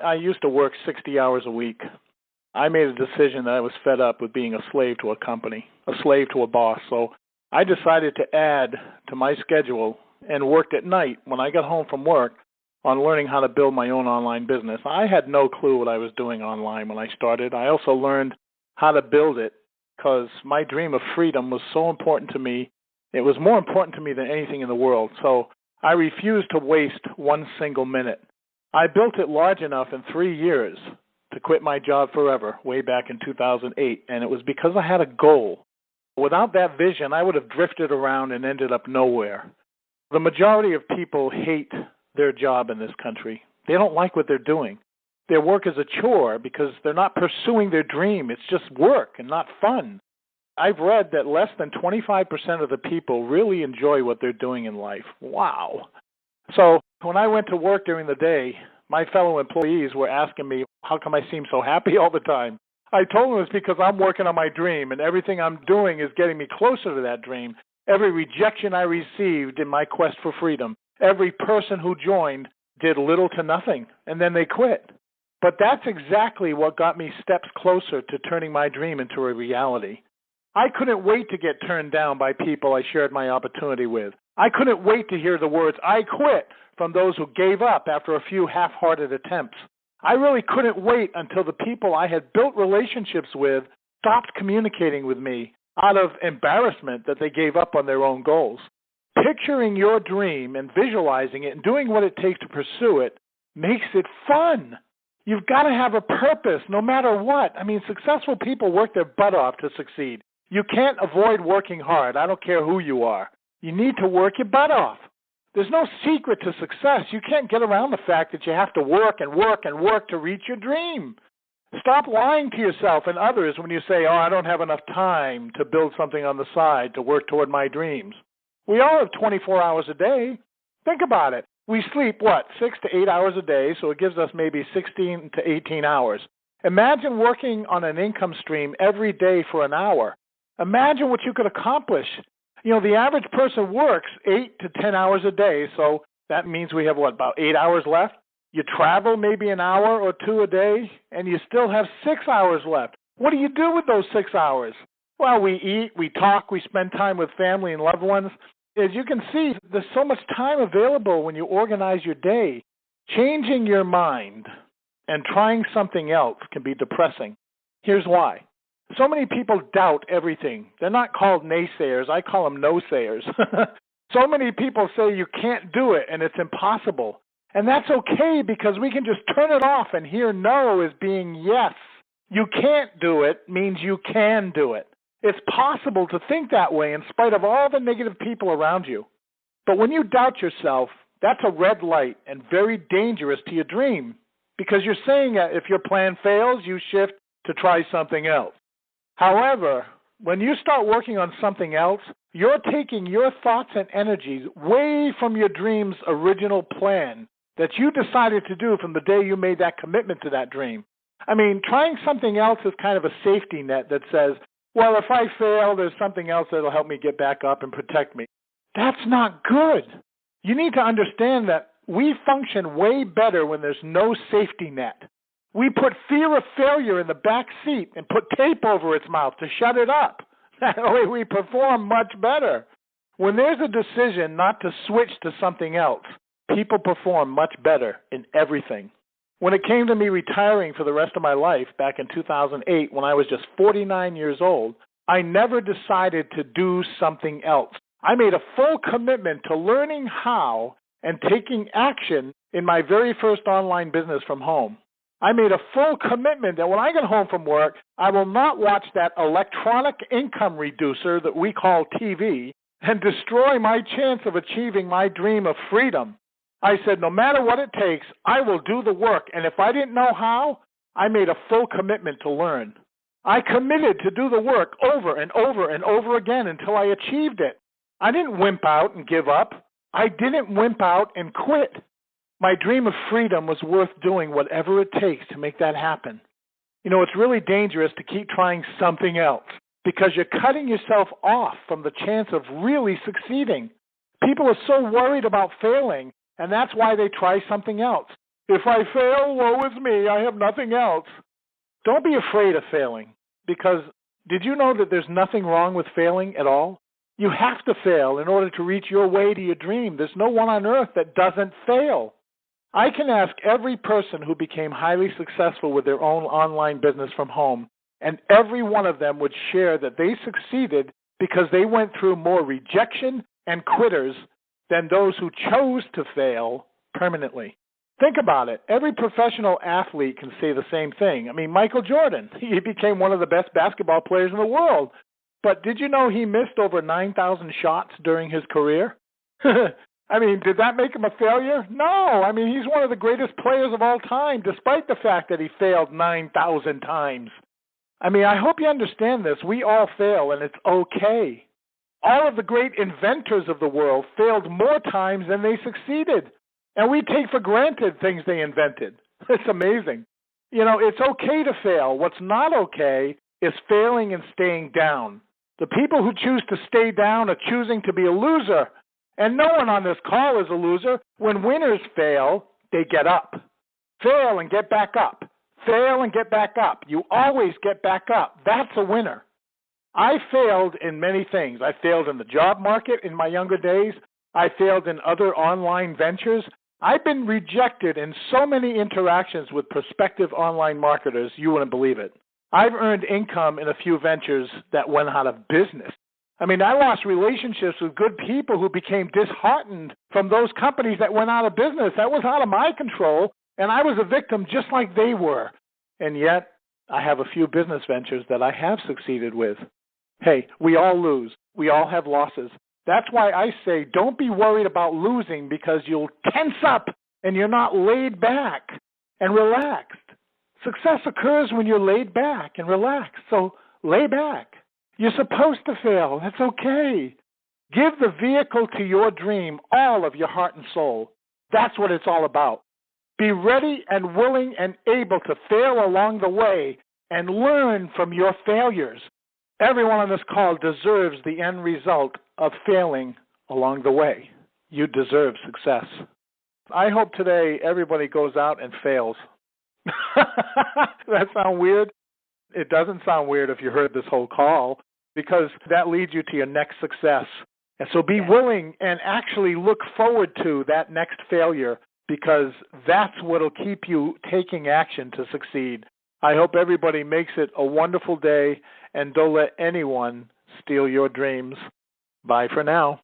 I used to work 60 hours a week. I made a decision that I was fed up with being a slave to a company, a slave to a boss. So I decided to add to my schedule and worked at night when I got home from work on learning how to build my own online business. I had no clue what I was doing online when I started. I also learned how to build it because my dream of freedom was so important to me. It was more important to me than anything in the world. So I refused to waste one single minute. I built it large enough in 3 years to quit my job forever, way back in 2008, and it was because I had a goal. Without that vision, I would have drifted around and ended up nowhere. The majority of people hate their job in this country. They don't like what they're doing. Their work is a chore because they're not pursuing their dream. It's just work and not fun. I've read that less than 25% of the people really enjoy what they're doing in life. Wow. So when I went to work during the day, my fellow employees were asking me, how come I seem so happy all the time? I told them it's because I'm working on my dream, and everything I'm doing is getting me closer to that dream. Every rejection I received in my quest for freedom, every person who joined did little to nothing, and then they quit. But that's exactly what got me steps closer to turning my dream into a reality. I couldn't wait to get turned down by people I shared my opportunity with. I couldn't wait to hear the words, I quit, from those who gave up after a few half-hearted attempts. I really couldn't wait until the people I had built relationships with stopped communicating with me out of embarrassment that they gave up on their own goals. Picturing your dream and visualizing it and doing what it takes to pursue it makes it fun. You've got to have a purpose no matter what. I mean, successful people work their butt off to succeed. You can't avoid working hard. I don't care who you are. You need to work your butt off. There's no secret to success. You can't get around the fact that you have to work and work and work to reach your dream. Stop lying to yourself and others when you say, I don't have enough time to build something on the side to work toward my dreams. We all have 24 hours a day. Think about it. We sleep, 6 to 8 hours a day, so it gives us maybe 16 to 18 hours. Imagine working on an income stream every day for an hour. Imagine what you could accomplish. The average person works 8 to 10 hours a day, so that means we have, about 8 hours left? You travel maybe an hour or two a day, and you still have 6 hours left. What do you do with those 6 hours? Well, we eat, we talk, we spend time with family and loved ones. As you can see, there's so much time available when you organize your day. Changing your mind and trying something else can be depressing. Here's why. So many people doubt everything. They're not called naysayers. I call them no-sayers. So many people say you can't do it and it's impossible. And that's okay because we can just turn it off and hear no as being yes. You can't do it means you can do it. It's possible to think that way in spite of all the negative people around you. But when you doubt yourself, that's a red light and very dangerous to your dream because you're saying that if your plan fails, you shift to try something else. However, when you start working on something else, you're taking your thoughts and energies way from your dream's original plan that you decided to do from the day you made that commitment to that dream. I mean, trying something else is kind of a safety net that says, well, if I fail, there's something else that'll help me get back up and protect me. That's not good. You need to understand that we function way better when there's no safety net. We put fear of failure in the back seat and put tape over its mouth to shut it up. That way we perform much better. When there's a decision not to switch to something else, people perform much better in everything. When it came to me retiring for the rest of my life back in 2008 when I was just 49 years old, I never decided to do something else. I made a full commitment to learning how and taking action in my very first online business from home. I made a full commitment that when I get home from work, I will not watch that electronic income reducer that we call TV and destroy my chance of achieving my dream of freedom. I said, no matter what it takes, I will do the work. And if I didn't know how, I made a full commitment to learn. I committed to do the work over and over and over again until I achieved it. I didn't wimp out and give up. I didn't wimp out and quit. My dream of freedom was worth doing whatever it takes to make that happen. It's really dangerous to keep trying something else because you're cutting yourself off from the chance of really succeeding. People are so worried about failing, and that's why they try something else. If I fail, woe is me. I have nothing else. Don't be afraid of failing, because did you know that there's nothing wrong with failing at all? You have to fail in order to reach your way to your dream. There's no one on earth that doesn't fail. I can ask every person who became highly successful with their own online business from home, and every one of them would share that they succeeded because they went through more rejection and quitters than those who chose to fail permanently. Think about it. Every professional athlete can say the same thing. I mean, Michael Jordan, he became one of the best basketball players in the world. But did you know he missed over 9,000 shots during his career? I mean, did that make him a failure? No. I mean, he's one of the greatest players of all time, despite the fact that he failed 9,000 times. I mean, I hope you understand this. We all fail, and it's okay. All of the great inventors of the world failed more times than they succeeded. And we take for granted things they invented. It's amazing. You know, it's okay to fail. What's not okay is failing and staying down. The people who choose to stay down are choosing to be a loser. And no one on this call is a loser. When winners fail, they get up. Fail and get back up. Fail and get back up. You always get back up. That's a winner. I failed in many things. I failed in the job market in my younger days. I failed in other online ventures. I've been rejected in so many interactions with prospective online marketers, you wouldn't believe it. I've earned income in a few ventures that went out of business. I mean, I lost relationships with good people who became disheartened from those companies that went out of business. That was out of my control, and I was a victim just like they were. And yet, I have a few business ventures that I have succeeded with. Hey, we all lose. We all have losses. That's why I say don't be worried about losing, because you'll tense up and you're not laid back and relaxed. Success occurs when you're laid back and relaxed. So lay back. You're supposed to fail. That's okay. Give the vehicle to your dream all of your heart and soul. That's what it's all about. Be ready and willing and able to fail along the way and learn from your failures. Everyone on this call deserves the end result of failing along the way. You deserve success. I hope today everybody goes out and fails. That sound weird? It doesn't sound weird if you heard this whole call, because that leads you to your next success. And so be willing and actually look forward to that next failure, because that's what will keep you taking action to succeed. I hope everybody makes it a wonderful day, and don't let anyone steal your dreams. Bye for now.